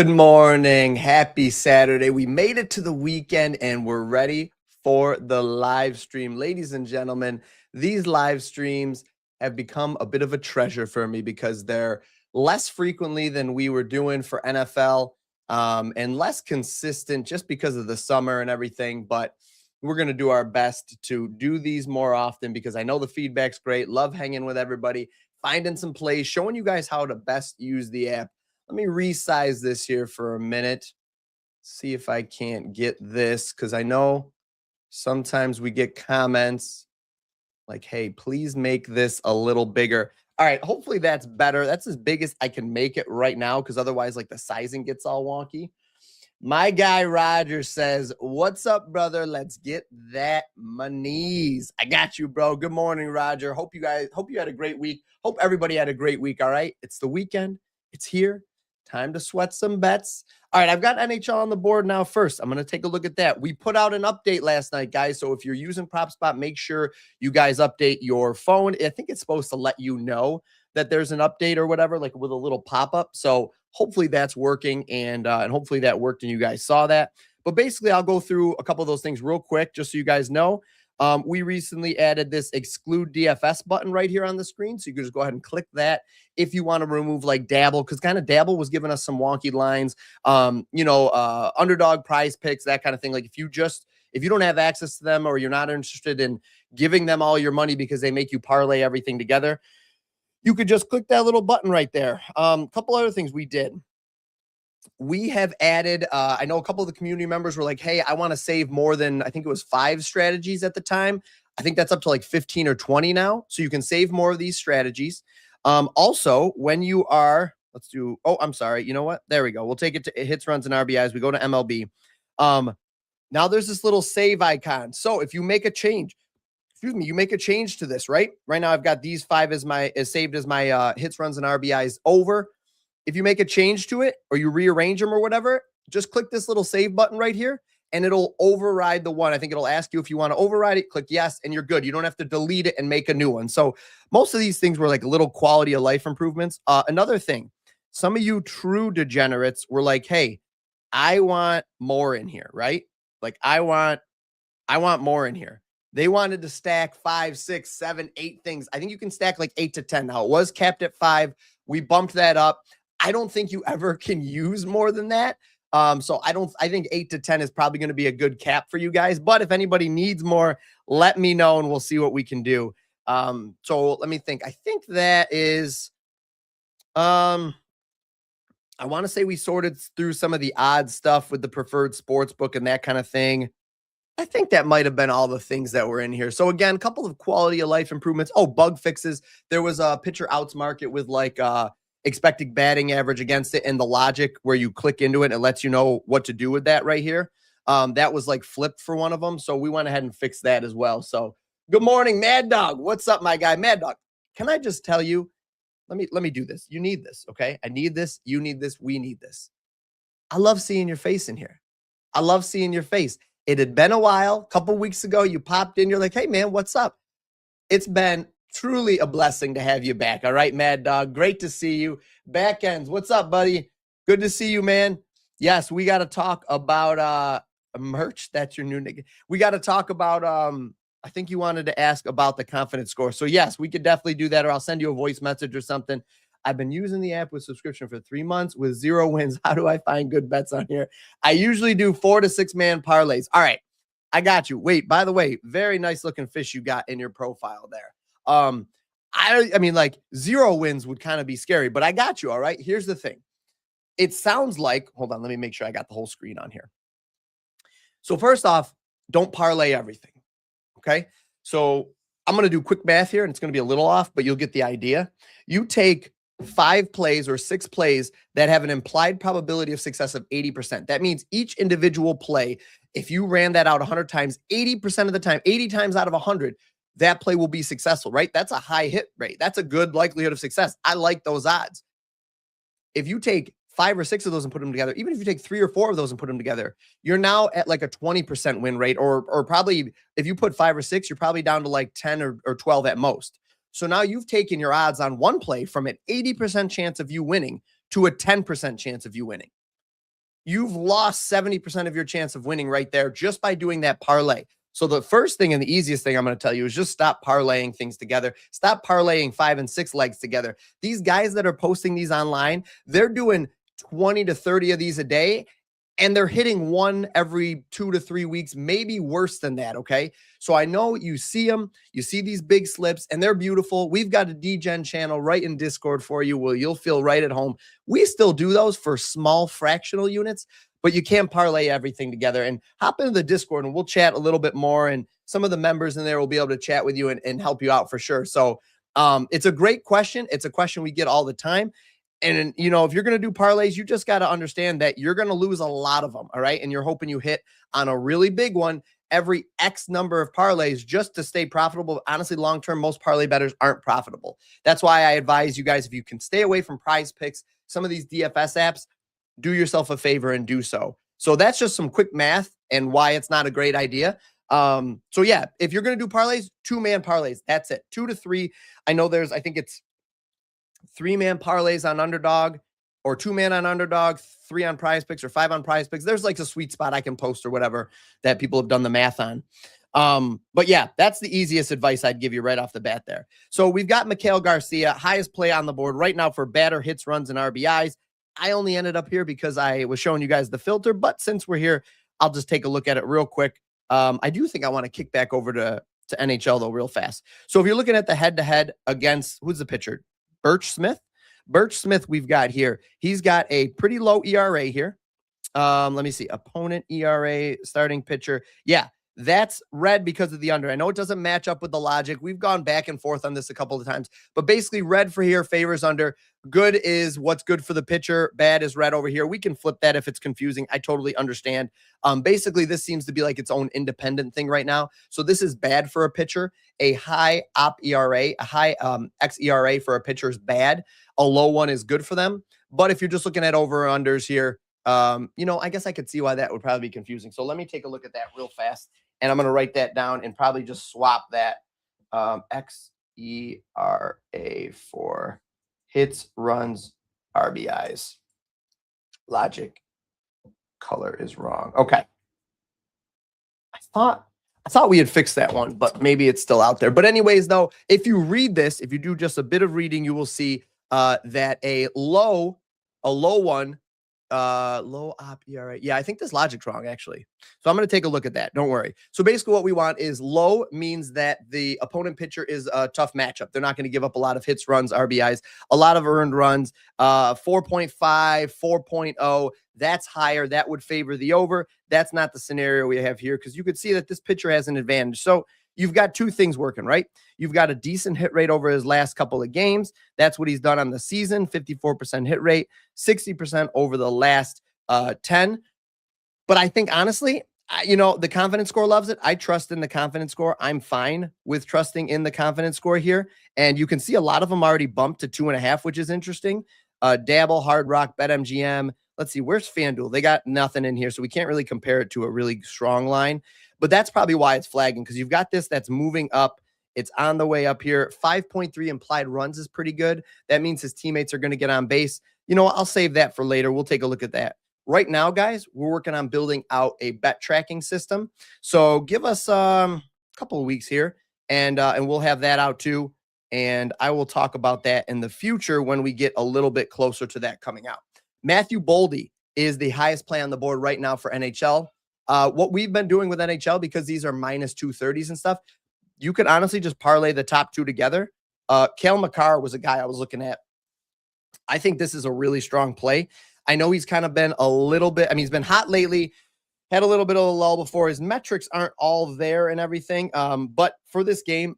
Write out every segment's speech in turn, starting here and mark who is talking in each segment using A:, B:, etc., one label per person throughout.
A: Good morning. Happy Saturday. We made it to the weekend and we're ready for the live stream. Ladies and gentlemen, these live streams have become a bit of a treasure for me because they're less frequently than we were doing for NFL and less consistent just because of the summer and everything. But we're going to do our best to do these more often because I know the feedback's great. Love hanging with everybody, finding some plays, showing you guys how to best use the app. Let me resize this here for a minute. See if I can't get this because I know sometimes we get comments like, hey, please make this a little bigger. All right, hopefully that's better. That's as big as I can make it right now because otherwise like the sizing gets all wonky. My guy Roger says, what's up, brother? Let's get that monies. I got you, bro. Good morning, Roger. Hope you had a great week. Hope everybody had a great week. All right. It's the weekend. It's here. Time to sweat some bets. All right, I've got NHL on the board now first. I'm going to take a look at that. We put out an update last night, guys. So if you're using PropsBot, make sure you guys update your phone. I think it's supposed to let you know that there's an update or whatever, like with a little pop-up. So hopefully that's working and hopefully that worked and you guys saw that. But basically, I'll go through a couple of those things real quick just so you guys know. We recently added this exclude DFS button right here on the screen. So you can just go ahead and click that if you want to remove like Dabble, because kind of Dabble was giving us some wonky lines, underdog prize picks, that kind of thing. Like if you don't have access to them or you're not interested in giving them all your money because they make you parlay everything together, you could just click that little button right there. A couple other things we did. We have added, I know a couple of the community members were like, hey, I want to save more than, I think it was 5 strategies at the time. I think that's up to like 15 or 20 now. So you can save more of these strategies. Also, when you are, I'm sorry. You know what? There we go. We'll take it to hits, runs, and RBIs. We go to MLB. Now there's this little save icon. So if you make a change, you make a change to this, right? Right now I've got these 5 as saved as my hits, runs, and RBIs over. If you make a change to it or you rearrange them or whatever, just click this little save button right here and it'll override the one. I think it'll ask you if you want to override it, click yes, and you're good. You don't have to delete it and make a new one. So most of these things were like little quality of life improvements. Another thing, some of you true degenerates were like, hey, I want more in here, right? Like I want more in here. They wanted to stack 5, 6, 7, 8 things. I think you can stack like 8 to 10 now. It was capped at 5. We bumped that up. I don't think you ever can use more than that. So I think 8 to 10 is probably going to be a good cap for you guys. But if anybody needs more, let me know and we'll see what we can do. So let me think. I think that is, I want to say we sorted through some of the odd stuff with the preferred sportsbook and that kind of thing. I think that might have been all the things that were in here. So again, a couple of quality of life improvements. Oh, bug fixes. There was a pitcher outs market with like expected batting average against it and the logic where you click into it and it lets you know what to do with that right here. That was like flipped for one of them. So we went ahead and fixed that as well. So good morning, Mad Dog. What's up, my guy? Mad Dog. Can I just tell you, let me do this. You need this. Okay. I need this. You need this. We need this. I love seeing your face in here. I love seeing your face. It had been a while. A couple weeks ago, you popped in. You're like, hey, man, what's up? It's been truly a blessing to have you back. All right, Mad Dog. Great to see you. Back ends. What's up, buddy? Good to see you, man. Yes, we got to talk about merch. That's your new nigga. We got to talk about, I think you wanted to ask about the confidence score. So, yes, we could definitely do that, or I'll send you a voice message or something. I've been using the app with subscription for 3 months with 0 wins. How do I find good bets on here? I usually do 4 to 6 man parlays. All right. I got you. Wait, by the way, very nice looking fish you got in your profile there. I mean, like 0 wins would kind of be scary, but I got you. All right. Here's the thing. It sounds like, hold on, let me make sure I got the whole screen on here. So first off, don't parlay everything. Okay. So I'm going to do quick math here and it's going to be a little off, but you'll get the idea. You take 5 plays or 6 plays that have an implied probability of success of 80%. That means each individual play, if you ran that out 100 times, 80% of the time, 80 times out of 100, that play will be successful, right? That's a high hit rate. That's a good likelihood of success. I like those odds. If you take 5 or 6 of those and put them together, even if you take 3 or 4 of those and put them together, you're now at like a 20% win rate, or probably if you put 5 or 6, you're probably down to like 10 or 12 at most. So now you've taken your odds on one play from an 80% chance of you winning to a 10% chance of you winning. you've lost 70% of your chance of winning right there just by doing that parlay. So the first thing and the easiest thing I'm going to tell you is just stop parlaying things together. Stop parlaying 5 and 6 legs together. These guys that are posting these online, they're doing 20 to 30 of these a day, and they're hitting one every 2 to 3 weeks, maybe worse than that, okay? So I know you see them, you see these big slips, and they're beautiful. We've got a DGen channel right in Discord for you where you'll feel right at home. We still do those for small fractional units, but you can't parlay everything together. And hop into the Discord and we'll chat a little bit more, and some of the members in there will be able to chat with you and help you out for sure. So it's a great question. It's a question we get all the time. And, you know, if you're going to do parlays, you just got to understand that you're going to lose a lot of them. All right. And you're hoping you hit on a really big one every X number of parlays just to stay profitable. Honestly, long term, most parlay bettors aren't profitable. That's why I advise you guys, if you can stay away from Prizepicks, some of these DFS apps, do yourself a favor and do so. So that's just some quick math and why it's not a great idea. So yeah, if you're going to do parlays, 2-man parlays, that's it. 2 to 3. I know I think it's 3-man parlays on Underdog, or 2-man on Underdog, 3 on Prizepicks, or 5 on Prizepicks. There's like a sweet spot I can post or whatever that people have done the math on. But yeah, that's the easiest advice I'd give you right off the bat there. So we've got Mikhail Garcia, highest play on the board right now for batter, hits, runs, and RBIs. I only ended up here because I was showing you guys the filter, but since we're here, I'll just take a look at it real quick. I do think I want to kick back over to NHL though real fast. So if you're looking at the head-to-head against, who's the pitcher? Birch Smith, we've got here. He's got a pretty low ERA here. Let me see. Opponent ERA, starting pitcher. Yeah, that's red because of the under. I know it doesn't match up with the logic. We've gone back and forth on this a couple of times, but basically red for here favors under. Good is what's good for the pitcher. Bad is red over here. We can flip that if it's confusing. I totally understand. Basically, this seems to be like its own independent thing right now. So this is bad for a pitcher. A high op ERA, a high xERA for a pitcher is bad. A low one is good for them. But if you're just looking at over or unders here, you know, I guess I could see why that would probably be confusing. So let me take a look at that real fast. And I'm going to write that down and probably just swap that xERA for hits, runs, RBIs. Logic color is wrong. Okay. I thought we had fixed that one, but maybe it's still out there. But anyways, though, if you read this, if you do just a bit of reading, you will see that a low one, low op ERA. Yeah, I think this logic's wrong, actually. So I'm going to take a look at that. Don't worry. So basically what we want is low means that the opponent pitcher is a tough matchup. They're not going to give up a lot of hits, runs, RBIs, a lot of earned runs, 4.5, 4.0. That's higher. That would favor the over. That's not the scenario we have here because you could see that this pitcher has an advantage. So you've got two things working, right? You've got a decent hit rate over his last couple of games. That's what he's done on the season, 54% hit rate, 60% over the last 10. But I think, honestly, you know, the confidence score loves it. I trust in the confidence score. I'm fine with trusting in the confidence score here. And you can see a lot of them already bumped to 2.5, which is interesting. Dabble, Hard Rock, BetMGM. Let's see, where's FanDuel? They got nothing in here, so we can't really compare it to a really strong line. But that's probably why it's flagging, because you've got this that's moving up. It's on the way up here. 5.3 implied runs is pretty good. That means his teammates are going to get on base. You know, I'll save that for later. We'll take a look at that. Right now, guys, we're working on building out a bet tracking system. So give us a couple of weeks here, and we'll have that out too. And I will talk about that in the future when we get a little bit closer to that coming out. Matthew Boldy is the highest play on the board right now for NHL. What we've been doing with NHL, because these are minus 230s and stuff, you could honestly just parlay the top two together. Cale Makar was a guy I was looking at. I think this is a really strong play. I know he's kind of been a little bit, I mean, he's been hot lately, had a little bit of a lull before. His metrics aren't all there and everything. But for this game,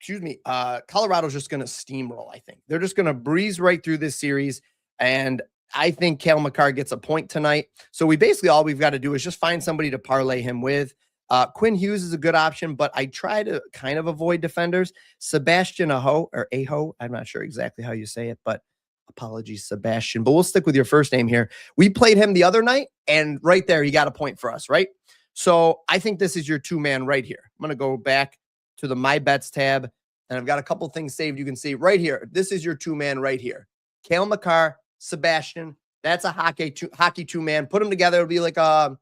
A: Colorado's just going to steamroll, I think. They're just going to breeze right through this series. And I think Cale Makar gets a point tonight. So all we've got to do is just find somebody to parlay him with. Quinn Hughes is a good option, but I try to kind of avoid defenders. Sebastian Aho, I'm not sure exactly how you say it, but apologies, Sebastian. But we'll stick with your first name here. We played him the other night, and right there, he got a point for us, right? So I think this is your 2-man right here. I'm going to go back to the My Bets tab, and I've got a couple things saved. You can see right here. This is your 2-man right here. Cale Makar, Sebastian. That's a hockey two-man. Put them together, it'll be like a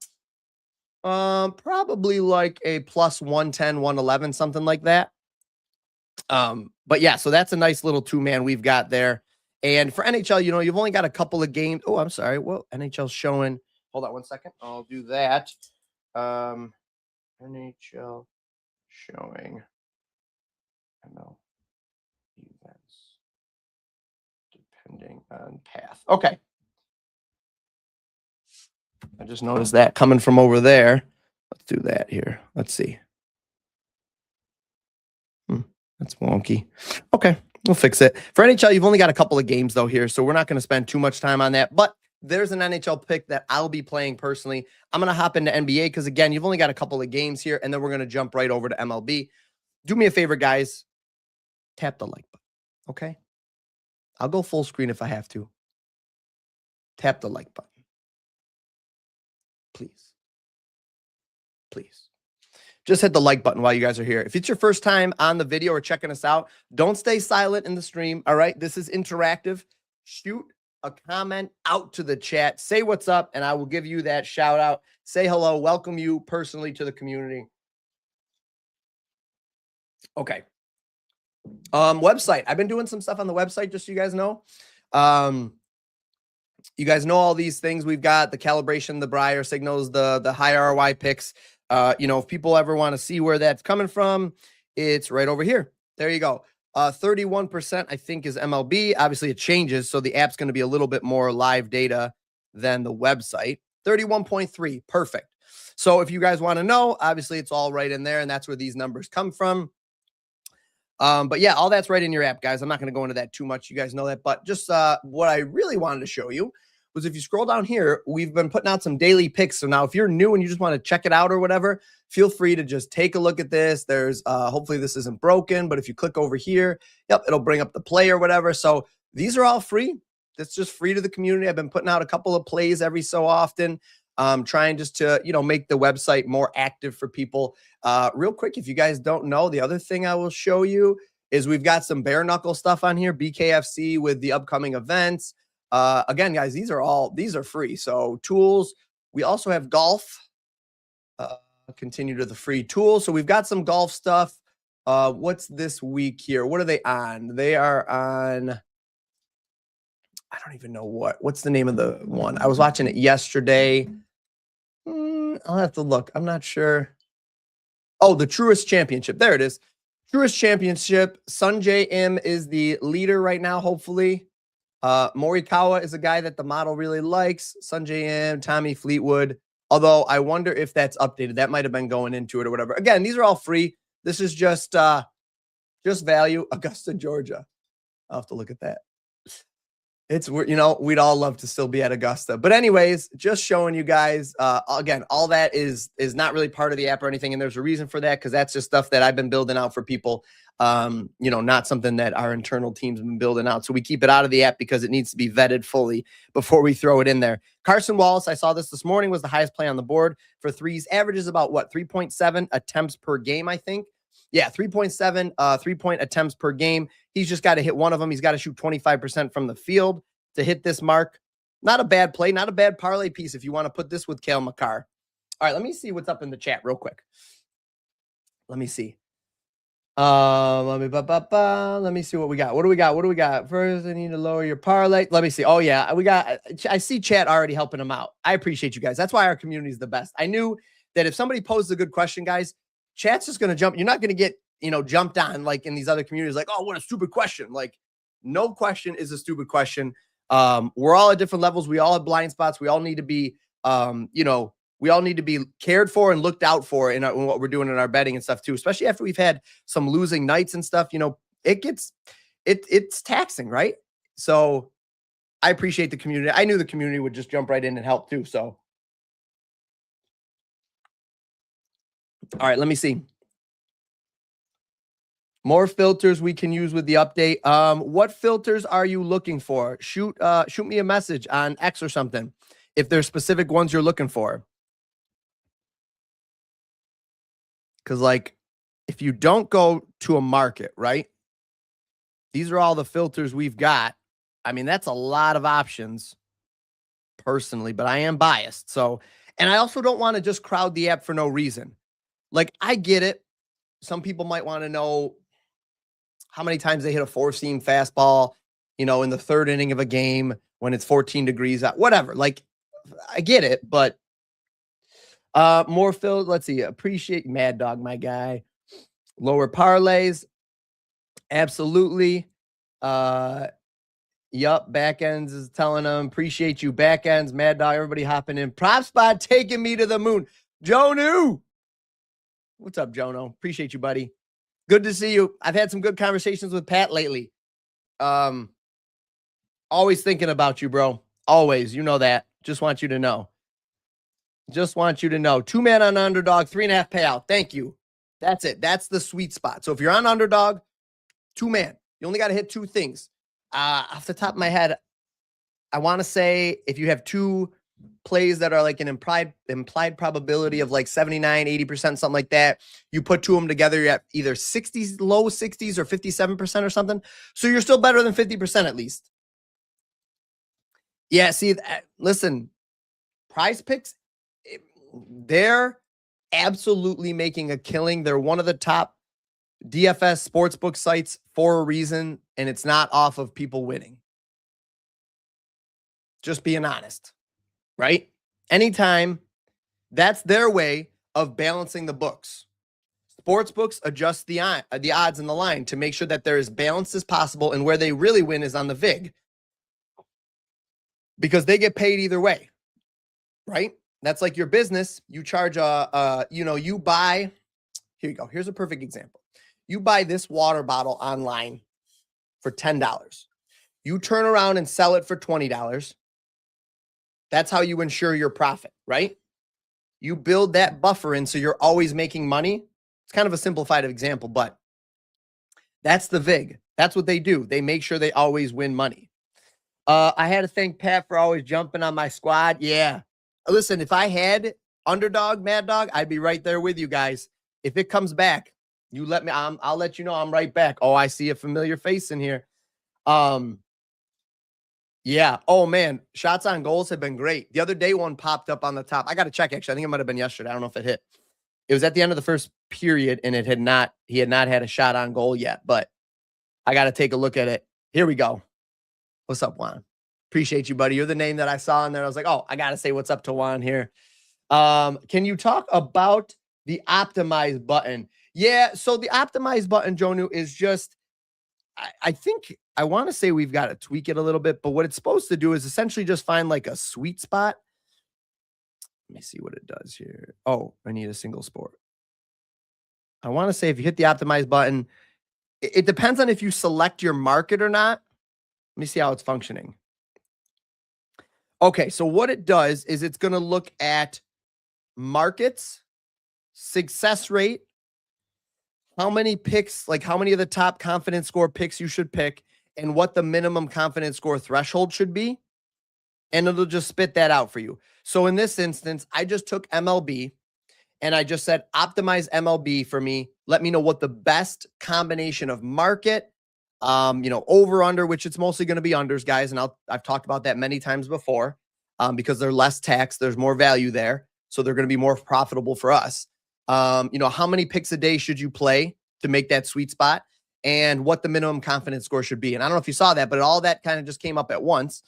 A: probably like a plus 110, 111, something like that. But yeah, so that's a nice little two-man we've got there. And for NHL, you've only got a couple of games. Oh, I'm sorry. Well, NHL's showing. Hold on one second. I'll do that. NHL showing ML events depending on path. Okay. I just noticed that coming from over there. Let's do that here. Let's see. That's wonky. Okay, we'll fix it. For NHL, you've only got a couple of games, though, here, so we're not going to spend too much time on that. But there's an NHL pick that I'll be playing personally. I'm going to hop into NBA because, again, you've only got a couple of games here, and then we're going to jump right over to MLB. Do me a favor, guys. Tap the like button, okay? I'll go full screen if I have to. Tap the like button. Please. Please. Just hit the like button while you guys are here. If it's your first time on the video or checking us out, don't stay silent in the stream, all right? This is interactive. Shoot a comment out to the chat. Say what's up, and I will give you that shout out. Say hello. Welcome you personally to the community. Okay. Website. I've been doing some stuff on the website, just so you guys know. You guys know all these things we've got, the calibration, the Briar signals, the high ROI picks. If people ever want to see where that's coming from, it's right over here. There you go. 31%, I think, is MLB. Obviously, it changes, so the app's going to be a little bit more live data than the website. 31.3, perfect. So if you guys want to know, obviously, it's all right in there, and that's where these numbers come from. But yeah, all that's right in your app, guys. I'm not going to go into that too much. You guys know that. But just what I really wanted to show you was if you scroll down here, we've been putting out some daily picks. So now if you're new and you just want to check it out or whatever, feel free to just take a look at this. There's hopefully this isn't broken, but if you click over here, yep, it'll bring up the play or whatever. So these are all free. That's just free to the community. I've been putting out a couple of plays every so often, trying just to, make the website more active for people. Real quick, if you guys don't know, the other thing I will show you is we've got some bare knuckle stuff on here, BKFC with the upcoming events. Again, guys, these are free. So tools, we also have golf, continue to the free tools. So we've got some golf stuff. What's this week here? What are they on? They are on, I don't even know what's the name of the one. I was watching it yesterday. I'll have to look. I'm not sure. Oh, the Truist Championship. There it is. Truist Championship. Sanjay M is the leader right now, hopefully. Morikawa is a guy that the model really likes. Sanjay M, Tommy Fleetwood. Although I wonder if that's updated. That might have been going into it or whatever. Again, these are all free. This is just value. Augusta, Georgia. I'll have to look at that. We'd all love to still be at Augusta. But anyways, just showing you guys, again, all that is not really part of the app or anything. And there's a reason for that, because that's just stuff that I've been building out for people. Not something that our internal teams have been building out. So we keep it out of the app because it needs to be vetted fully before we throw it in there. Carson Wallace, I saw this morning, was the highest play on the board for threes. Averages about 3.7 attempts per game, I think. Yeah, 3.7 3-point attempts per game. He's just got to hit one of them. He's got to shoot 25% from the field to hit this mark. Not a bad play, not a bad parlay piece if you want to put this with Cale Makar. All right, let me see what's up in the chat real quick. Let me see. Let me see what we got. What do we got? First, I need to lower your parlay. Let me see. Oh, yeah, I see chat already helping them out. I appreciate you guys. That's why our community is the best. I knew that if somebody posed a good question, guys, chat's just going to jump. You're not going to get, jumped on like in these other communities, like, oh, what a stupid question. Like, no question is a stupid question. We're all at different levels. We all have blind spots. We all need to be, we all need to be cared for and looked out for in what we're doing in our betting and stuff too, especially after we've had some losing nights and stuff. It's taxing, right? So I appreciate the community. I knew the community would just jump right in and help too. So, all right, let me see. More filters we can use with the update. What filters are you looking for? Shoot me a message on X or something if there's specific ones you're looking for. Because, like, if you don't go to a market, right? These are all the filters we've got. I mean, that's a lot of options. personally, but I am biased. So, and I also don't want to just crowd the app for no reason. Like, I get it. Some people might want to know how many times they hit a 4-seam fastball, in the third inning of a game when it's 14 degrees out, whatever. Like, I get it, but more filled. Let's see. Appreciate Mad Dog, my guy. Lower parlays. Absolutely. Yup. Backends is telling them, appreciate you. Backends, Mad Dog, everybody hopping in. PropsBot taking me to the moon. Jono. What's up, Jono? Appreciate you, buddy. Good to see you. I've had some good conversations with Pat lately. Always thinking about you, bro. Always. You know that. Just want you to know. 2-man on underdog, 3.5 payout. Thank you. That's it. That's the sweet spot. So if you're on underdog, 2-man, you only got to hit 2 things. Off the top of my head, I want to say if you have 2 plays that are like an implied probability of like 79, 80%, something like that, you put 2 of them together, you're at either 60s, low 60s or 57% or something. So you're still better than 50% at least. Yeah, see, listen, Prizepicks, they're absolutely making a killing. They're one of the top DFS sportsbook sites for a reason, and it's not off of people winning. Just being honest, right? Anytime, that's their way of balancing the books. Sportsbooks adjust the odds and the line to make sure that they're as balanced as possible, and where they really win is on the VIG, because they get paid either way, right? That's like your business. You charge you buy, here you go. Here's a perfect example. You buy this water bottle online for $10. You turn around and sell it for $20. That's how you ensure your profit, right? You build that buffer in so you're always making money. It's kind of a simplified example, but that's the VIG. That's what they do. They make sure they always win money. I had to thank Pat for always jumping on my squad. Yeah. Listen, if I had underdog, Mad Dog, I'd be right there with you guys. If it comes back, you let me, I'll let you know I'm right back. Oh, I see a familiar face in here. Yeah. Oh man, shots on goals have been great. The other day one popped up on the top. I got to check actually. I think it might have been yesterday. I don't know if it hit. It was at the end of the first period and he had not had a shot on goal yet, but I got to take a look at it. Here we go. What's up, Juan? Appreciate you, buddy. You're the name that I saw in there. I was like, oh, I got to say what's up to Juan here. Can you talk about the optimize button? Yeah. So the optimize button, Jonu, is just, I think I want to say we've got to tweak it a little bit, but what it's supposed to do is essentially just find like a sweet spot. Let me see what it does here. Oh, I need a single sport. I want to say if you hit the optimize button, it depends on if you select your market or not. Let me see how it's functioning. Okay, so what it does is it's going to look at markets, success rate, how many picks, like how many of the top confidence score picks you should pick, and what the minimum confidence score threshold should be. And it'll just spit that out for you. So in this instance, I just took MLB and I just said, optimize MLB for me. Let me know what the best combination of market, over under, which it's mostly going to be unders, guys. And I've talked about that many times before, because they're less taxed. There's more value there. So they're going to be more profitable for us. How many picks a day should you play to make that sweet spot, and what the minimum confidence score should be. And I don't know if you saw that, but all that kind of just came up at once.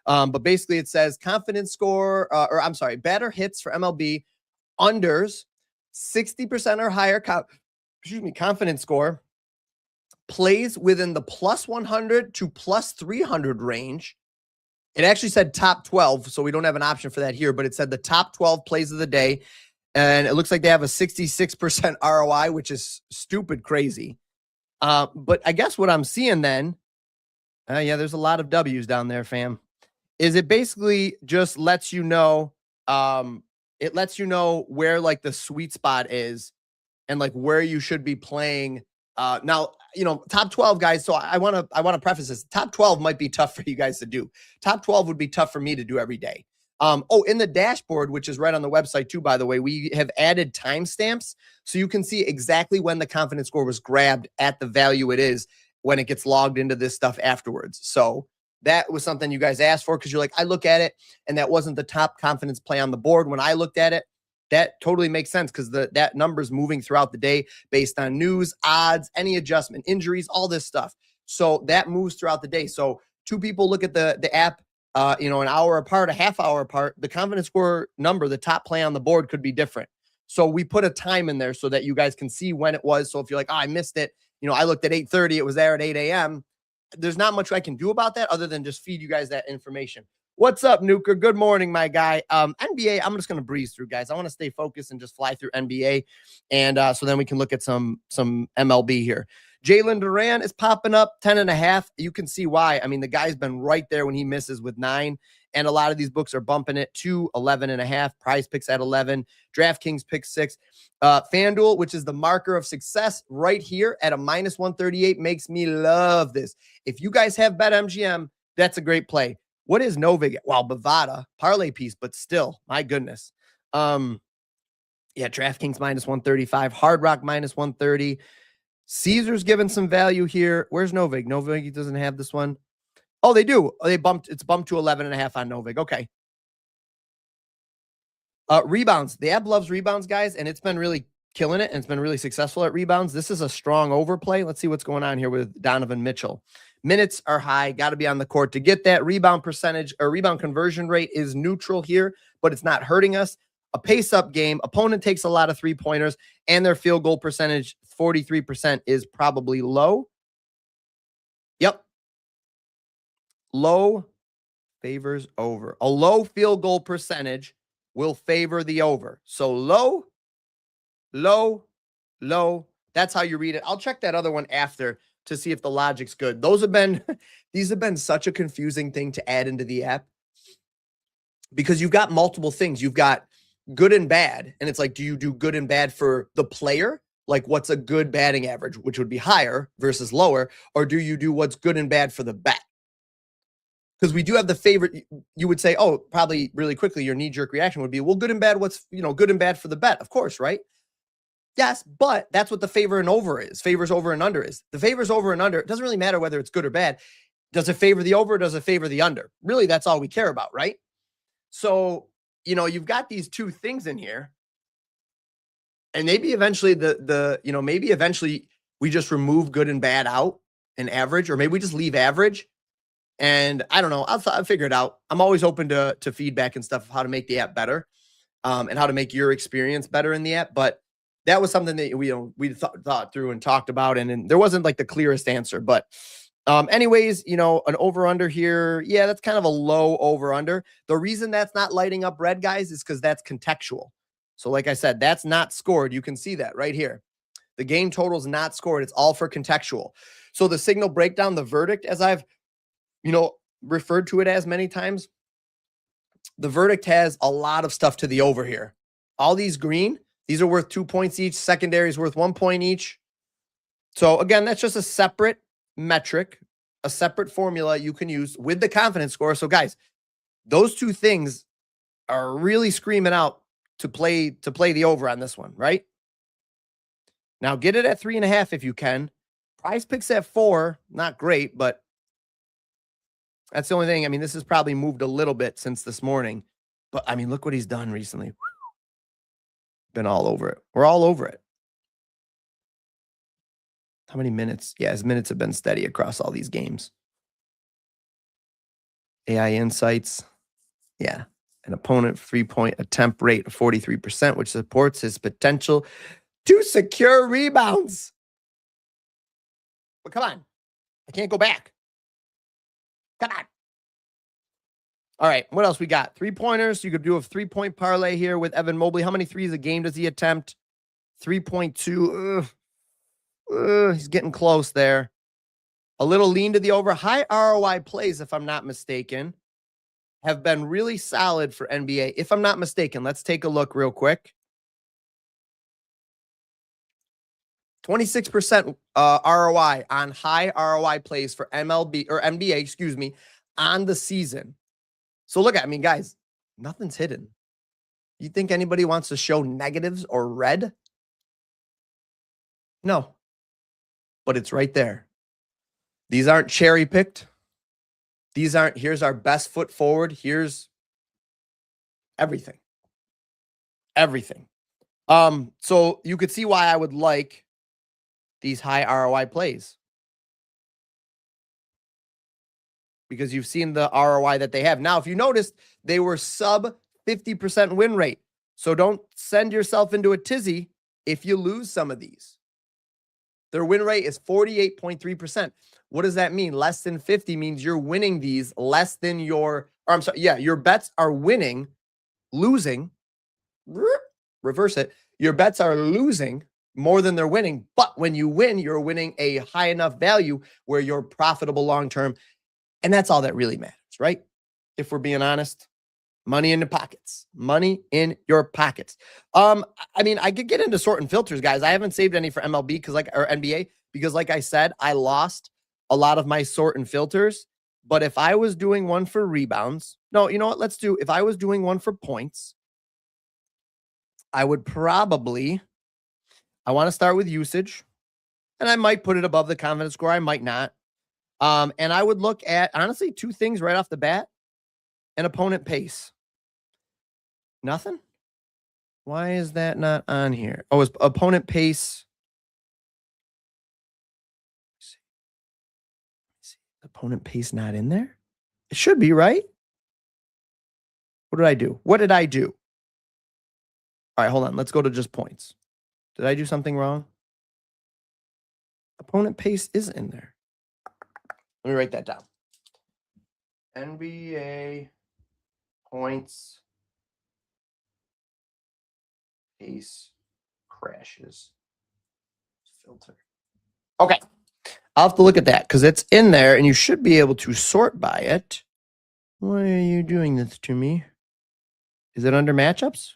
A: But basically it says confidence score, batter hits for MLB, unders, 60% or higher, confidence score, plays within the plus 100 to plus 300 range. It actually said top 12, so we don't have an option for that here, but it said the top 12 plays of the day. And it looks like they have a 66% ROI, which is stupid crazy. But I guess what I'm seeing then, there's a lot of W's down there, fam, is it basically just lets you know, it lets you know where like the sweet spot is and like where you should be playing. Now, top 12 guys. So I want to preface this. Top 12 might be tough for you guys to do. Top 12 would be tough for me to do every day. In the dashboard, which is right on the website too, by the way, we have added timestamps so you can see exactly when the confidence score was grabbed at the value it is when it gets logged into this stuff afterwards. So that was something you guys asked for because you're like, I look at it and that wasn't the top confidence play on the board. When I looked at it, that totally makes sense because that number's moving throughout the day based on news, odds, any adjustment, injuries, all this stuff. So that moves throughout the day. So two people look at the app, an hour apart, a half hour apart, the confidence score number, the top play on the board could be different. So we put a time in there so that you guys can see when it was. So if you're like, oh, I missed it, I looked at 8:30, it was there at 8 a.m. There's not much I can do about that other than just feed you guys that information. What's up, Nuker? Good morning, my guy. NBA, I'm just going to breeze through, guys. I want to stay focused and just fly through NBA. And so then we can look at some MLB here. Jalen Duran is popping up 10.5. You can see why. I mean, the guy's been right there when he misses with 9. And a lot of these books are bumping it to 11.5. Prizepicks at 11. DraftKings pick 6. FanDuel, which is the marker of success right here at a -138, makes me love this. If you guys have BetMGM, that's a great play. What is Novig? Wow, Bovada, parlay piece, but still, my goodness. DraftKings -135, Hard Rock -130. Caesar's given some value here. Where's Novig? Novig doesn't have this one. Oh, they do. It's bumped to 11.5 on Novig. Okay. Rebounds. The app loves rebounds, guys, and it's been really killing it, and it's been really successful at rebounds. This is a strong overplay. Let's see what's going on here with Donovan Mitchell. Minutes are high. Got to be on the court to get that rebound percentage or rebound conversion rate is neutral here, but it's not hurting us. A pace-up game. Opponent takes a lot of three-pointers, and their field goal percentage, 43%, is probably low. Yep. Low favors over. A low field goal percentage will favor the over. So low, low, low. That's how you read it. I'll check that other one after to see if the logic's good. These have been such a confusing thing to add into the app because you've got multiple things. You've got good and bad. And it's like, do you do good and bad for the player? Like what's a good batting average, which would be higher versus lower? Or do you do what's good and bad for the bet? Because we do have the favorite. You would say, oh, probably really quickly, your knee-jerk reaction would be, well, good and bad, what's, good and bad for the bet? Of course, right? Yes, but that's what the favor and over is. Favors over and under is. The favors over and under, it doesn't really matter whether it's good or bad. Does it favor the over or does it favor the under? Really, that's all we care about, right? So, you've got these two things in here. And maybe eventually maybe eventually we just remove good and bad out and average, or maybe we just leave average. And I don't know. I'll figure it out. I'm always open to feedback and stuff of how to make the app better, and how to make your experience better in the app. But that was something that we thought through and talked about, and there wasn't like the clearest answer. But anyways, an over under here. Yeah, that's kind of a low over under. The reason that's not lighting up red, guys, is because that's contextual. So like I said, that's not scored. You can see that right here. The game total is not scored. It's all for contextual. So the signal breakdown, the verdict, as I've referred to it as many times, the verdict has a lot of stuff to the over here. All these green, these are worth 2 points each. Secondary is worth 1 point each. So again, that's just a separate metric, a separate formula you can use with the confidence score. So guys, those two things are really screaming out to play the over on this one, right? Now get it at 3.5 if you can. Prizepicks at 4, not great, but that's the only thing. I mean, this has probably moved a little bit since this morning, but I mean, look what he's done recently. Been all over it. We're all over it. How many minutes? Yeah, his minutes have been steady across all these games. AI insights. Yeah. An opponent 3-point attempt rate of 43%, which supports his potential to secure rebounds. But come on. I can't go back. Come on. All right. What else we got? 3-pointers. You could do a 3-point parlay here with Evan Mobley. How many threes a game does he attempt? 3.2. He's getting close there. A little lean to the over. High ROI plays, if I'm not mistaken, have been really solid for NBA. If I'm not mistaken, let's take a look real quick. 26% ROI on high ROI plays for MLB or NBA, on the season. So look at, guys, nothing's hidden. You think anybody wants to show negatives or red? No, but it's right there. These aren't cherry picked. These aren't, here's our best foot forward. Here's everything. Everything. So you could see why I would like these high ROI plays. Because you've seen the ROI that they have. Now, if you noticed, they were sub 50% win rate. So don't send yourself into a tizzy if you lose some of these. Their win rate is 48.3%. What does that mean? Less than 50 means you're winning these less than your, or I'm sorry, yeah, your bets are winning, losing, reverse it. Your bets are losing more than they're winning. But when you win, you're winning a high enough value where you're profitable long-term. And that's all that really matters, right? If we're being honest, money in the pockets, money in your pockets. I mean, I could get into sorting filters, guys. I haven't saved any for MLB or NBA, because like I said, I lost a lot of my sort and filters. But if I was doing one for rebounds, no, you know what? If I was doing one for points, I would probably, I want to start with usage, and I might put it above the confidence score. I might not. And I would look at, honestly, two things right off the bat: an opponent pace. Nothing? Why is that not on here? Oh, it's opponent pace. Let's see. Opponent pace not in there? It should be, right? What did I do? What did I do? All right, hold on. Let's go to just points. Did I do something wrong? Opponent pace is in there. Let me write that down. NBA points pace crashes filter. Okay. I'll have to look at that because it's in there and you should be able to sort by it. Why are you doing this to me? Is it under matchups?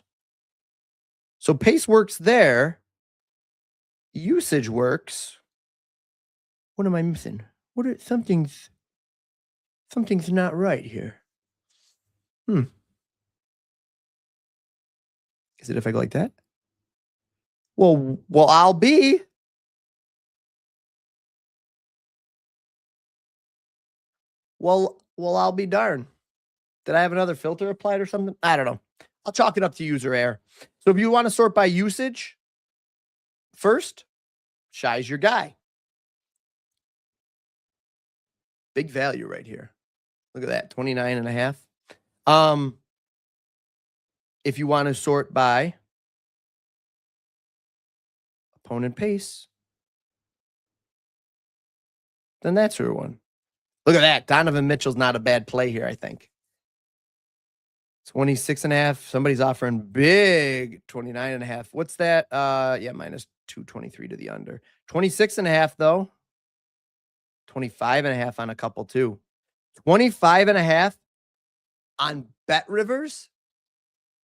A: So pace works there. Usage works. What am I missing? Something's not right here. Is it if I go like that? Well, I'll be. Well, I'll be darned. Did I have another filter applied or something? I don't know. I'll chalk it up to user error. So if you want to sort by usage, first, Shy's your guy. Big value right here. Look at that, 29.5. If you want to sort by opponent pace, then that's your one. Look at that. Donovan Mitchell's not a bad play here, I think. 26.5. Somebody's offering big 29.5. What's that? Yeah, minus 223 to the under. 26.5 though. 25.5 on a couple too. 25.5 on Bet Rivers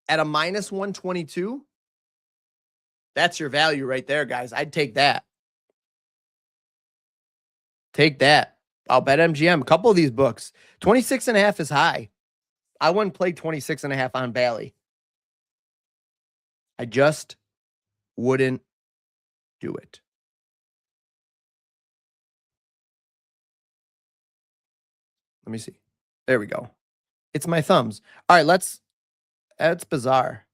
A: at a minus 122. That's your value right there, guys. I'd take that. Take that. I'll bet MGM. A couple of these books. 26.5 is high. I wouldn't play 26.5 on Bally. I just wouldn't do it. Let me see. There we go. It's my thumbs. All right, that's bizarre.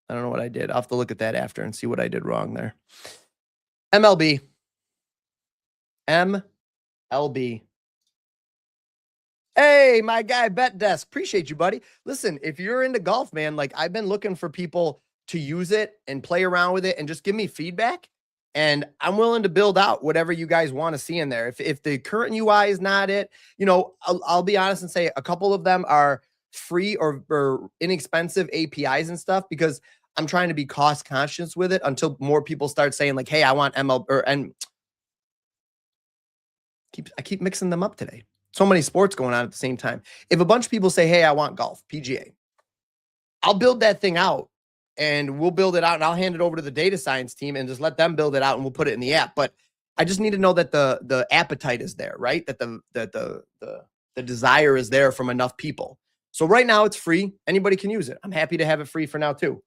A: I don't know what I did. I'll have to look at that after and see what I did wrong there. MLB. MLB. Hey, my guy, Bet Desk. Appreciate you, buddy. Listen, if you're into golf, man, like I've been looking for people to use it and play around with it and just give me feedback. And I'm willing to build out whatever you guys want to see in there. If the current UI is not it, you know, I'll be honest and say a couple of them are free or inexpensive APIs and stuff, because I'm trying to be cost conscious with it until more people start saying like, hey, I want ML and I keep mixing them up today. So many sports going on at the same time. If a bunch of people say, hey, I want golf, PGA, I'll build that thing out and we'll build it out and I'll hand it over to the data science team and just let them build it out and we'll put it in the app. But I just need to know that the appetite is there, right? That the desire is there from enough people. So right now it's free. Anybody can use it. I'm happy to have it free for now too.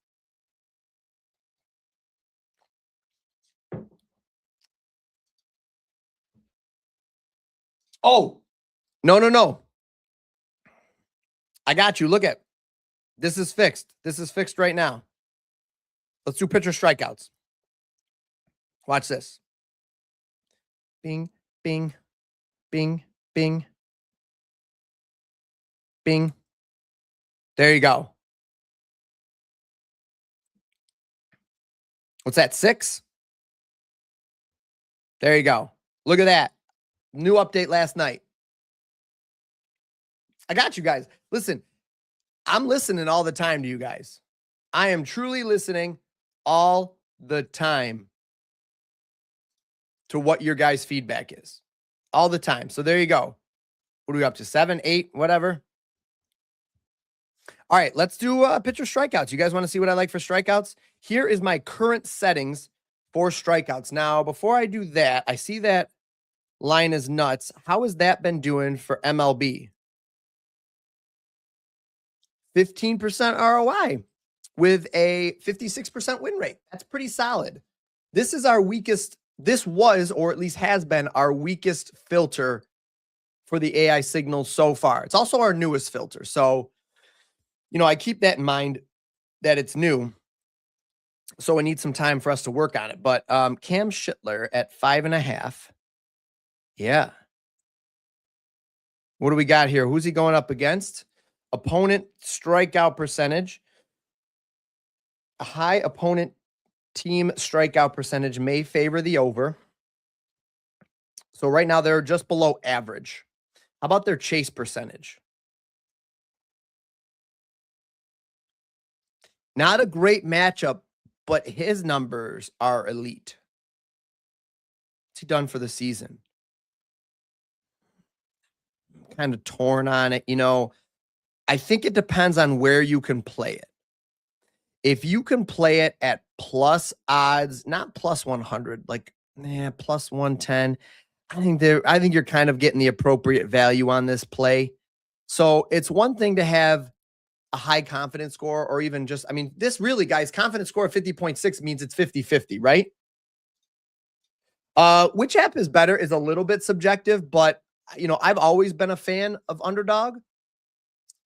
A: Oh, no. I got you. Look at this is fixed. This is fixed right now. Let's do pitcher strikeouts. Watch this. Bing, bing, bing, bing, bing. There you go. What's that, 6? There you go. Look at that. New update last night. I got you guys. Listen, I'm listening all the time to you guys. I am truly listening all the time to what your guys' feedback is. All the time. So there you go. What are we up to? 7, 8, whatever. All right, let's do pitcher strikeouts. You guys want to see what I like for strikeouts? Here is my current settings for strikeouts. Now, before I do that, I see that line is nuts. How has that been doing for MLB? 15% ROI with a 56% win rate. That's pretty solid. This is our weakest. This was, or at least has been, our weakest filter for the AI signals so far. It's also our newest filter. So, I keep that in mind that it's new. So I need some time for us to work on it. But Cam Schittler at 5.5. Yeah. What do we got here? Who's he going up against? Opponent strikeout percentage. A high opponent team strikeout percentage may favor the over. So right now they're just below average. How about their chase percentage? Not a great matchup, but his numbers are elite. What's he done for the season? Kind of torn on it. I think it depends on where you can play it. If you can play it at plus odds, not plus 100, plus 110, I think you're kind of getting the appropriate value on this play. So it's one thing to have a high confidence score, or even just, this really, guys, confidence score of 50.6 means it's 50-50, right? Which app is better is a little bit subjective, but I've always been a fan of underdog.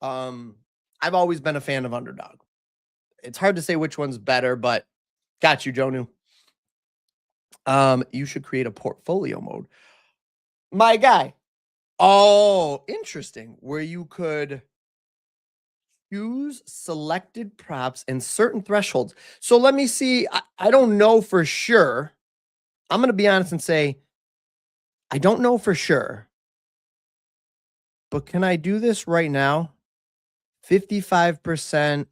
A: I've always been a fan of underdog. It's hard to say which one's better, but got you, Jonu. You should create a portfolio mode. My guy. Oh, interesting. Where you could choose selected props and certain thresholds. So let me see. I don't know for sure. I'm going to be honest and say, I don't know for sure. But can I do this right now? 55%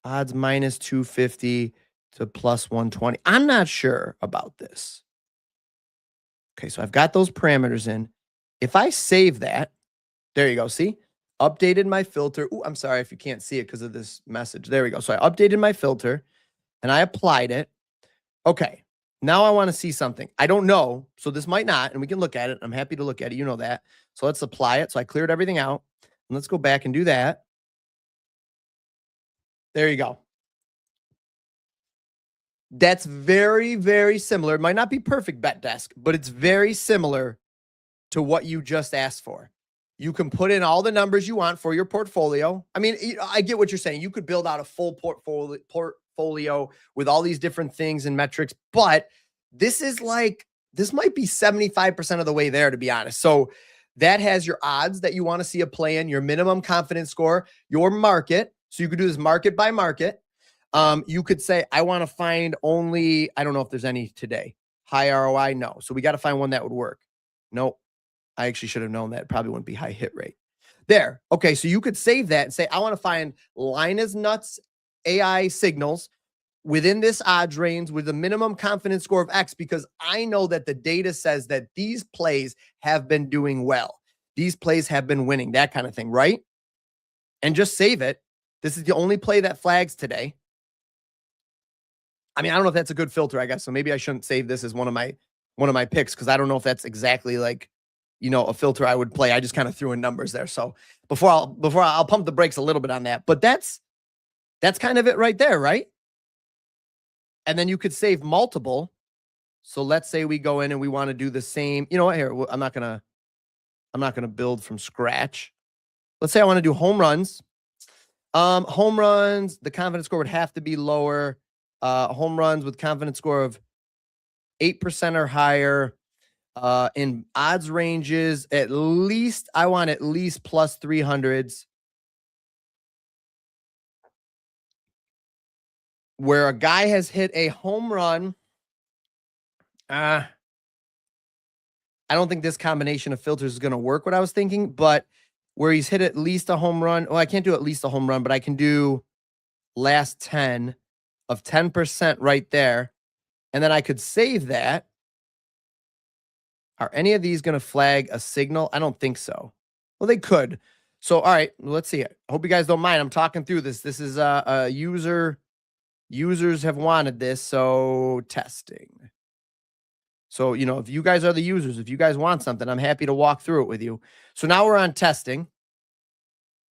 A: odds minus 250 to plus 120. I'm not sure about this. Okay, so I've got those parameters in. If I save that, there you go. See? Updated my filter. Oh, I'm sorry if you can't see it because of this message. There we go. So I updated my filter and I applied it. Okay, now I want to see something. I don't know, so this might not, and we can look at it. I'm happy to look at it. You know that. So let's apply it. So I cleared everything out. And let's go back and do that. There you go. That's very, very similar. It might not be perfect, Bet Desk, but it's very similar to what you just asked for. You can put in all the numbers you want for your portfolio. I get what you're saying. You could build out a full portfolio with all these different things and metrics, but this might be 75% of the way there, to be honest. So that has your odds that you want to see a play in, your minimum confidence score, your market. So you could do this market by market. You could say, I want to find only, I don't know if there's any today. High ROI, no. So we got to find one that would work. Nope. I actually should have known that. It probably wouldn't be high hit rate. There. Okay, so you could save that and say, I want to find line is nuts AI signals within this odds range with a minimum confidence score of X, because I know that the data says that these plays have been doing well. These plays have been winning, that kind of thing, right? And just save it. This is the only play that flags today. I don't know if that's a good filter, I guess. So maybe I shouldn't save this as one of my picks, because I don't know if that's exactly a filter I would play. I just kind of threw in numbers there. So before I'll pump the brakes a little bit on that. But that's kind of it right there, right? And then you could save multiple. So let's say we go in and we want to do the same. You know what? Here, I'm not gonna build from scratch. let's say I want to do home runs. Home runs, the confidence score would have to be lower. Home runs with confidence score of 8% or higher. In odds ranges, I want at least plus 300s. Where a guy has hit a home run. I don't think this combination of filters is going to work what I was thinking, but where he's hit at least a home run. Well, I can't do at least a home run, but I can do last 10 of 10% right there. And then I could save that. Are any of these going to flag a signal? I don't think so. Well, they could. So, all right, let's see it. I hope you guys don't mind. I'm talking through this. This is a user. Users have wanted this, so testing. So, if you guys are the users, if you guys want something, I'm happy to walk through it with you. So now we're on testing.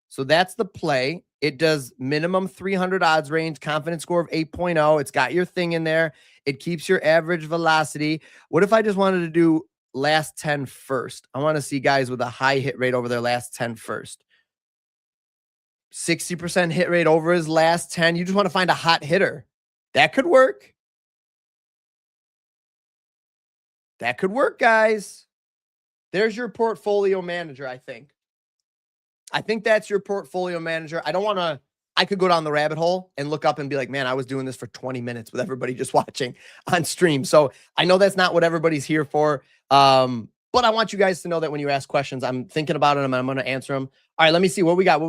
A: So that's the play. It does minimum 300 odds range, confidence score of 8.0. It's got your thing in there. It keeps your average velocity. What if I just wanted to do last 10 first? I want to see guys with a high hit rate over their last 10 first. 60% hit rate over his last 10. You just want to find a hot hitter. That could work. That could work, guys. There's your portfolio manager, I think. I think that's your portfolio manager. I could go down the rabbit hole and look up and be like, man, I was doing this for 20 minutes with everybody just watching on stream. So I know that's not what everybody's here for. But I want you guys to know that when you ask questions, I'm thinking about it and I'm going to answer them. All right, let me see what we got. I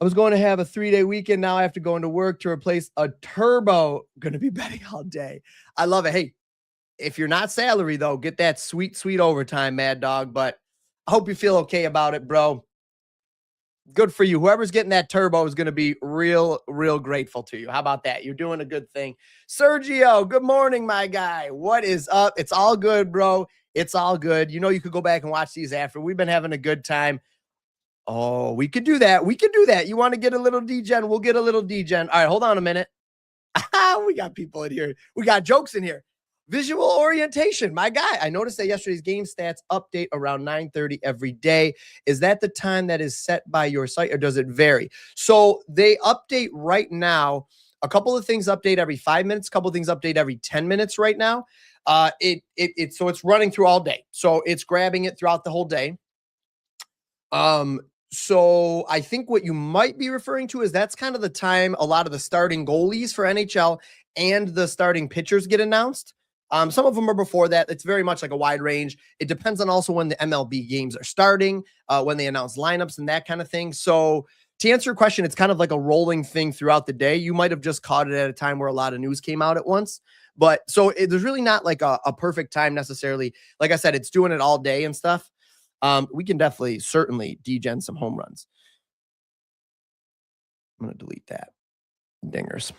A: was going to have a 3-day weekend. Now I have to go into work to replace a turbo. Going to be betting all day. I love it. Hey, if you're not salary though, get that sweet, sweet overtime, Mad Dog. But I hope you feel okay about it, bro. Good for you. Whoever's getting that turbo is going to be real, real grateful to you. How about that? You're doing a good thing. Sergio, good morning, my guy. What is up? It's all good, bro. It's all good. You could go back and watch these after. We've been having a good time. Oh, we could do that. We could do that. You want to get a little degen? We'll get a little degen. All right, hold on a minute. We got people in here. We got jokes in here. Visual orientation, my guy. I noticed that yesterday's game stats update around 9:30 every day. Is that the time that is set by your site, or does it vary? So they update right now. A couple of things update every 5 minutes. A couple of things update every 10 minutes right now. So it's running through all day. So it's grabbing it throughout the whole day. So I think what you might be referring to is that's kind of the time a lot of the starting goalies for NHL and the starting pitchers get announced. Some of them are before that. It's very much like a wide range. It depends on also when the MLB games are starting, when they announce lineups and that kind of thing. So to answer your question, it's kind of like a rolling thing throughout the day. You might have just caught it at a time where a lot of news came out at once. But so there's really not like a perfect time necessarily. Like I said, it's doing it all day and stuff. We can certainly degen some home runs. I'm going to delete that. Dingers.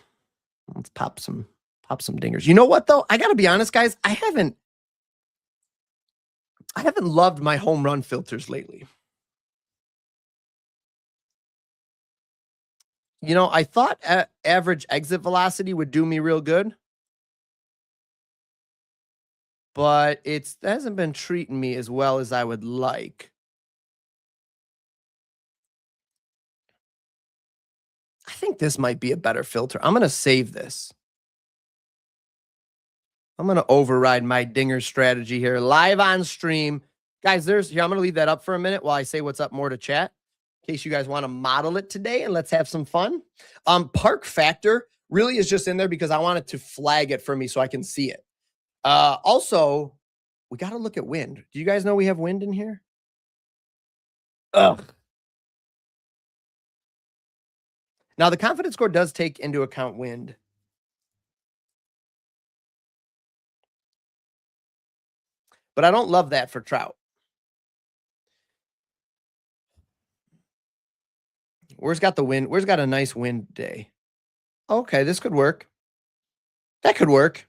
A: Let's pop some dingers. You know what though? I got to be honest, guys. I haven't loved my home run filters lately. I thought average exit velocity would do me real good, but it hasn't been treating me as well as I would like. I think this might be a better filter. I'm going to save this. I'm going to override my dinger strategy here live on stream. Guys, I'm going to leave that up for a minute while I say what's up more to chat, in case you guys want to model it today, and let's have some fun. Park factor really is just in there because I want it to flag it for me so I can see it. Also, we got to look at wind. Do you guys know we have wind in here? Ugh. Now, the confidence score does take into account wind. But I don't love that for Trout. Where's got the wind? Where's got a nice wind day? Okay, this could work. That could work.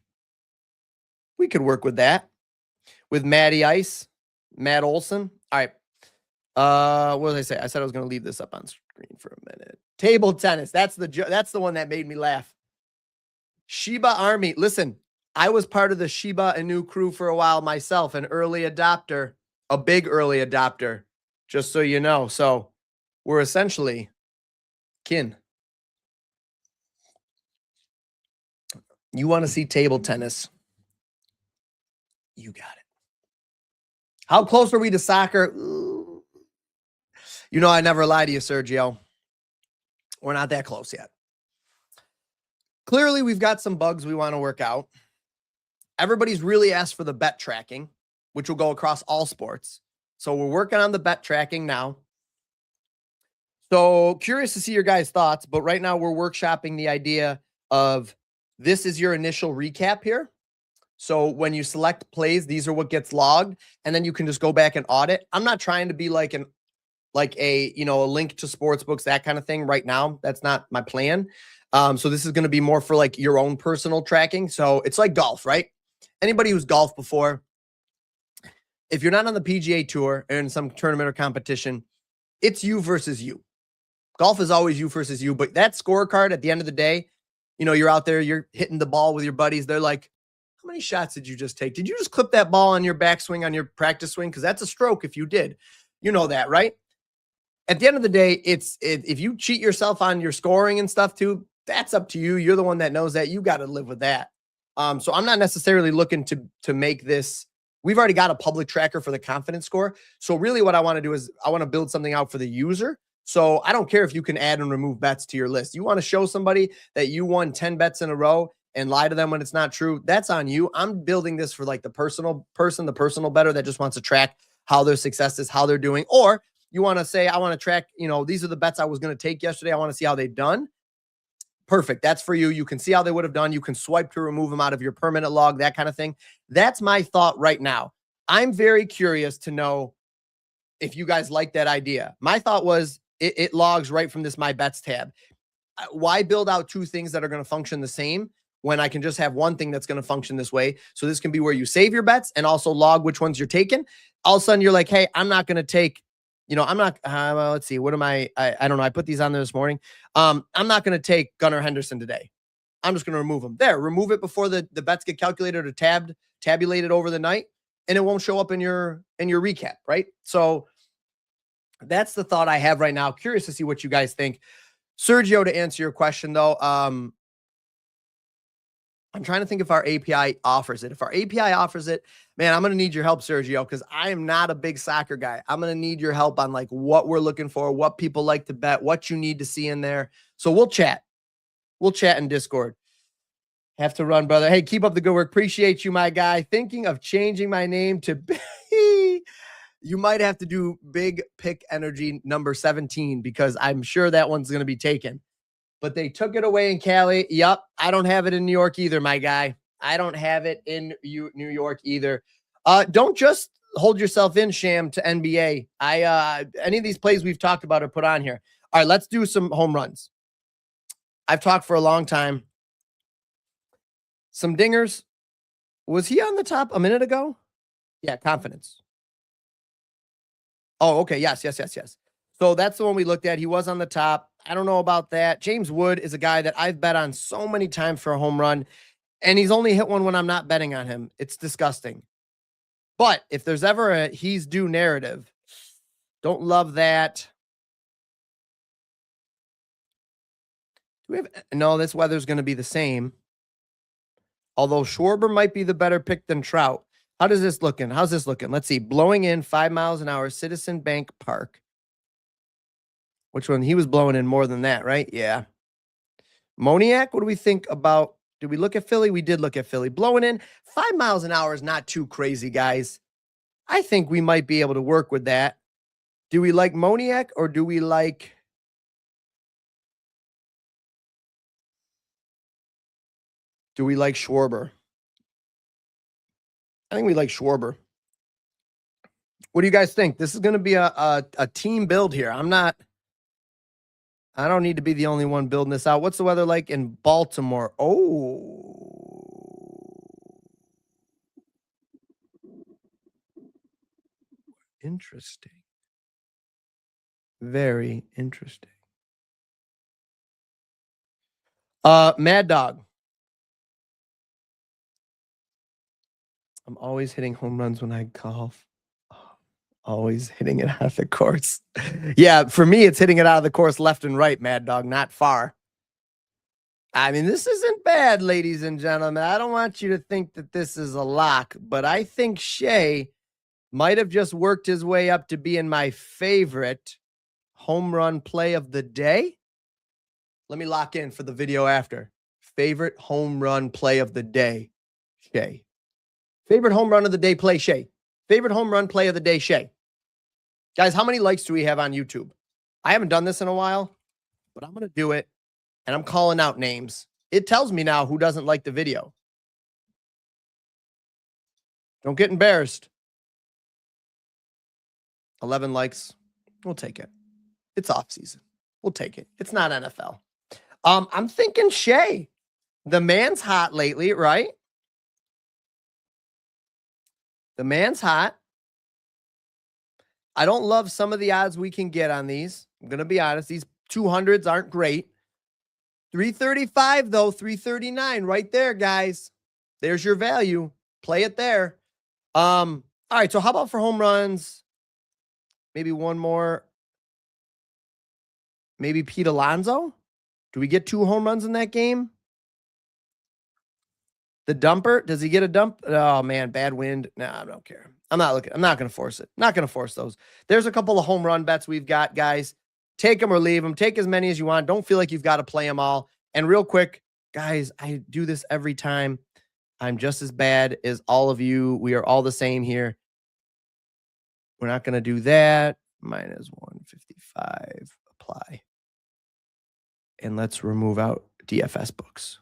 A: We could work with that. With Matty Ice, Matt Olson. All right. What did I say? I said I was going to leave this up on screen for a minute. Table tennis. That's the one that made me laugh. Shiba Army. Listen, I was part of the Shiba Inu crew for a while myself, an early adopter. a big early adopter, just so you know. So we're essentially kin. You want to see table tennis? You got it. How close are we to soccer? Ooh. You know, I never lie to you, Sergio. We're not that close yet. Clearly, we've got some bugs we want to work out. Everybody's really asked for the bet tracking, which will go across all sports. So we're working on the bet tracking now. So curious to see your guys' thoughts, but right now we're workshopping the idea of this is your initial recap here. So when you select plays, these are what gets logged, and then you can just go back and audit. I'm not trying to be like a link to sportsbooks, that kind of thing right now. That's not my plan. So this is going to be more for like your own personal tracking. So it's like golf, right? Anybody who's golfed before, if you're not on the PGA Tour or in some tournament or competition, it's you versus you. Golf is always you versus you, but that scorecard at the end of the day, you're out there, you're hitting the ball with your buddies. They're like, how many shots did you just take? Did you just clip that ball on your backswing, on your practice swing? Because that's a stroke if you did. You know that, right? At the end of the day, if you cheat yourself on your scoring and stuff too, that's up to you. You're the one that knows that. You got to live with that. So I'm not necessarily looking to make this. We've already got a public tracker for the confidence score. So really what I want to do is I want to build something out for the user. So I don't care if you can add and remove bets to your list. You want to show somebody that you won 10 bets in a row and lie to them when it's not true. That's on you. I'm building this for like the personal person, the personal bettor that just wants to track how their success is, how they're doing. Or you want to say, I want to track, these are the bets I was going to take yesterday. I want to see how they've done. Perfect. That's for you. You can see how they would have done. You can swipe to remove them out of your permanent log, that kind of thing. That's my thought right now. I'm very curious to know if you guys like that idea. My thought was it logs right from this My Bets tab. Why build out two things that are going to function the same when I can just have one thing that's going to function this way? So this can be where you save your bets and also log which ones you're taking. All of a sudden you're like, hey, I'm not going to take, I'm not, let's see, what am I don't know. I put these on there this morning. I'm not going to take Gunnar Henderson today. I'm just going to remove them. There, remove it before the bets get calculated or tabulated over the night, and it won't show up in your recap, right? So that's the thought I have right now. Curious to see what you guys think. Sergio, to answer your question though, I'm trying to think if our API offers it. If our API offers it, man, I'm going to need your help, Sergio, because I am not a big soccer guy. I'm going to need your help on like what we're looking for, what people like to bet, what you need to see in there. So we'll chat. We'll chat in Discord. Have to run, brother. Hey, keep up the good work. Appreciate you, my guy. Thinking of changing my name to you might have to do Big Pick Energy number 17 because I'm sure that one's going to be taken. But they took it away in Cali. Yup. I don't have it in New York either, my guy. I don't have it in New York either. Don't just hold yourself in, Sham, to NBA. Any of these plays we've talked about are put on here. All right, let's do some home runs. I've talked for a long time. Some dingers. Was he on the top a minute ago? Yeah, confidence. Oh, okay. Yes. So that's the one we looked at. He was on the top. I don't know about that. James Wood is a guy that I've bet on so many times for a home run, and he's only hit one when I'm not betting on him. It's disgusting. But if there's ever a he's due narrative, don't love that. Do we have no? This weather's going to be the same. Although Schwarber might be the better pick than Trout. How does this looking? How's this looking? Let's see. Blowing in 5 miles an hour, Citizen Bank Park. Which one? He was blowing in more than that, right? Yeah. Moniak, what do we think about? Did we look at Philly? We did look at Philly. Blowing in 5 miles an hour is not too crazy, guys. I think we might be able to work with that. Do we like Moniak or do we like Schwarber? I think we like Schwarber. What do you guys think? This is going to be a team build here. I don't need to be the only one building this out. What's the weather like in Baltimore? Oh. Interesting. Very interesting. Mad Dog. I'm always hitting home runs when I golf. Always hitting it out of the course. Yeah, for me, it's hitting it out of the course left and right, Mad Dog, not far. I mean, this isn't bad, ladies and gentlemen. I don't want you to think that this is a lock, but I think Shea might have just worked his way up to being my favorite home run play of the day. Let me lock in for the video after. Favorite home run play of the day, Shea. Favorite home run of the day play, Shea. Favorite home run play of the day, Shea. Guys, how many likes do we have on YouTube? I haven't done this in a while, but I'm going to do it, and I'm calling out names. It tells me now who doesn't like the video. Don't get embarrassed. 11 likes. We'll take it. It's off season. We'll take it. It's not NFL. I'm thinking Shea. The man's hot lately, right? The man's hot. I don't love some of the odds we can get on these. I'm going to be honest. These 200s aren't great. 335, though. 339 right there, guys. There's your value. Play it there. All right, so how about for home runs? Maybe one more. Maybe Pete Alonso? Do we get 2 home runs in that game? The dumper, does he get a dump? Oh, man, bad wind. No, I don't care. I'm not looking. I'm not going to force it. Not going to force those. There's a couple of home run bets we've got, guys. Take them or leave them. Take as many as you want. Don't feel like you've got to play them all. And real quick, guys, I do this every time. I'm just as bad as all of you. We are all the same here. We're not going to do that. Minus 155. Apply. And let's remove out DFS books.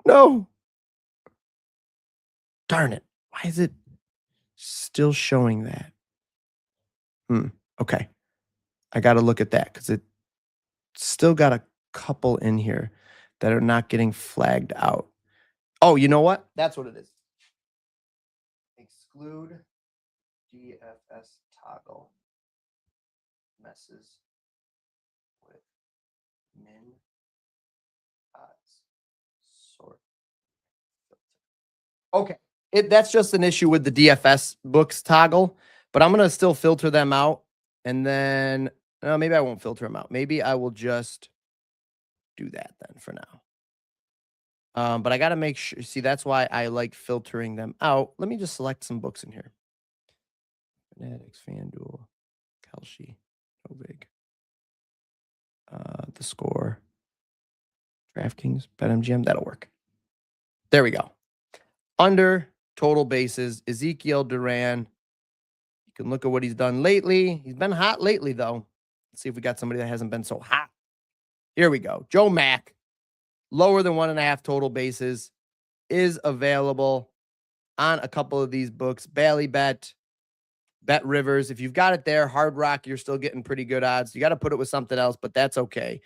A: No. Darn it. Why is it still showing that? Okay. I got to look at that because it still got a couple in here that are not getting flagged out. Oh, you know what? That's what it is. Exclude DFS toggle. Messes with min odds sort filter. Okay. That's just an issue with the DFS books toggle, but I'm going to still filter them out. And then maybe I won't filter them out. Maybe I will just do that then for now. But I got to make sure. See, that's why I like filtering them out. Let me just select some books in here. Fanatics, FanDuel, Kalshi, Novig, The Score, DraftKings, BetMGM. That'll work. There we go. Under total bases, Ezekiel Duran. You can look at what he's done lately. He's been hot lately, though. Let's see if we got somebody that hasn't been so hot. Here we go. Joe Mack, lower than 1.5 total bases, is available on a couple of these books. Bally Bet, Bet Rivers. If you've got it there, Hard Rock, you're still getting pretty good odds. You got to put it with something else, but that's okay.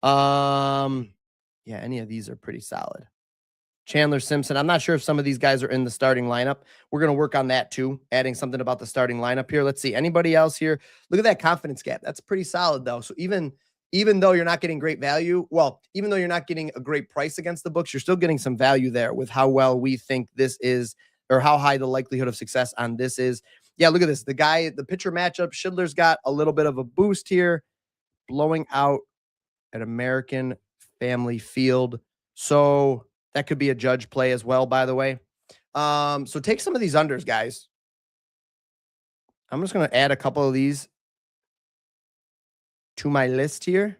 A: Yeah, any of these are pretty solid. Chandler Simpson. I'm not sure if some of these guys are in the starting lineup. We're going to work on that too, adding something about the starting lineup here. Let's see. Anybody else here? Look at that confidence gap. That's pretty solid, though. So even though you're not getting great value, well, even though you're not getting a great price against the books, you're still getting some value there with how well we think this is, or how high the likelihood of success on this is. Yeah, look at this. The pitcher matchup, Schindler's got a little bit of a boost here, blowing out at American Family Field. So that could be a judge play as well, by the way. So take some of these unders, guys. I'm just going to add a couple of these to my list here.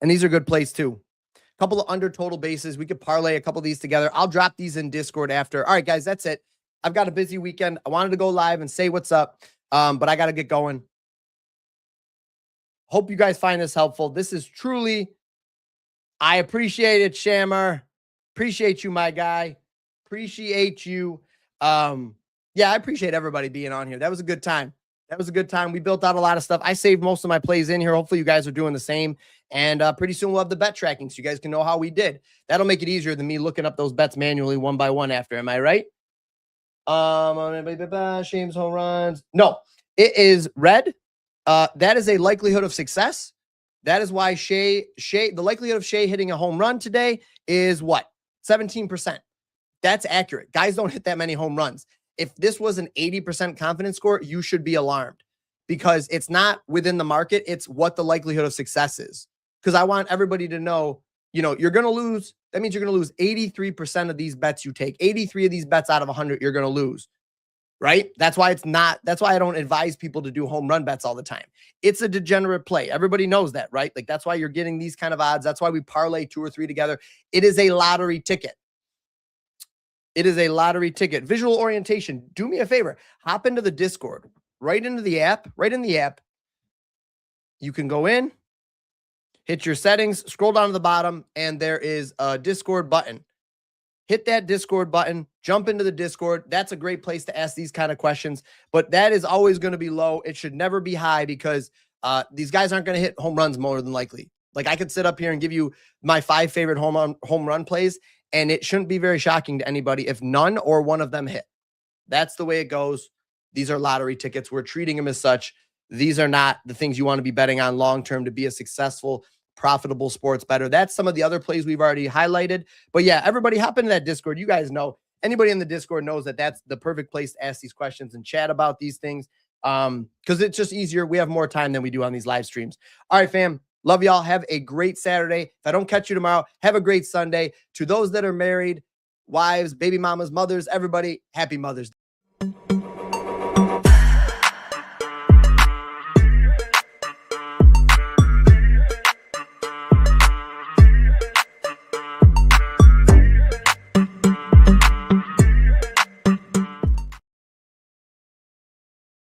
A: And these are good plays too. A couple of under total bases. We could parlay a couple of these together. I'll drop these in Discord after. All right, guys, that's it. I've got a busy weekend. I wanted to go live and say what's up, but I got to get going. Hope you guys find this helpful. This is truly, I appreciate it, Shammer. Appreciate you, my guy. Appreciate you. Yeah, I appreciate everybody being on here. That was a good time. That was a good time. We built out a lot of stuff. I saved most of my plays in here. Hopefully you guys are doing the same. And pretty soon we'll have the bet tracking so you guys can know how we did. That'll make it easier than me looking up those bets manually one by one after. Am I right? Shames home runs. No, it is red. That is a likelihood of success. That is why Shea, the likelihood of Shea hitting a home run today is what? 17%. That's accurate. Guys don't hit that many home runs. if this was an 80% confidence score, you should be alarmed because it's not within the market. It's what the likelihood of success is. Because I want everybody to know, you're going to lose. That means you're going to lose 83% of these bets you take. 83 of these bets out of 100, you're going to lose. Right? That's why I don't advise people to do home run bets all the time. It's a degenerate play. Everybody knows that, right? Like that's why you're getting these kind of odds. That's why we parlay 2 or 3 together. It is a lottery ticket. It is a lottery ticket. Visual orientation. Do me a favor. Hop into the Discord. Right in the app. You can go in, hit your settings, scroll down to the bottom, and there is a Discord button. Hit that Discord button, jump into the Discord. That's a great place to ask these kind of questions, but that is always going to be low. It should never be high because these guys aren't going to hit home runs more than likely. Like I could sit up here and give you my 5 favorite home run plays, and it shouldn't be very shocking to anybody if none or one of them hit. That's the way it goes. These are lottery tickets. We're treating them as such. These are not the things you want to be betting on long-term to be a successful, profitable sports bettor. That's some of the other plays we've already highlighted. But yeah, everybody hop into that Discord. You guys know, anybody in the Discord knows that that's the perfect place to ask these questions and chat about these things. Because it's just easier. We have more time than we do on these live streams. All right, fam. Love y'all. Have a great Saturday. If I don't catch you tomorrow, have a great Sunday. To those that are married, wives, baby mamas, mothers, everybody, happy Mother's Day.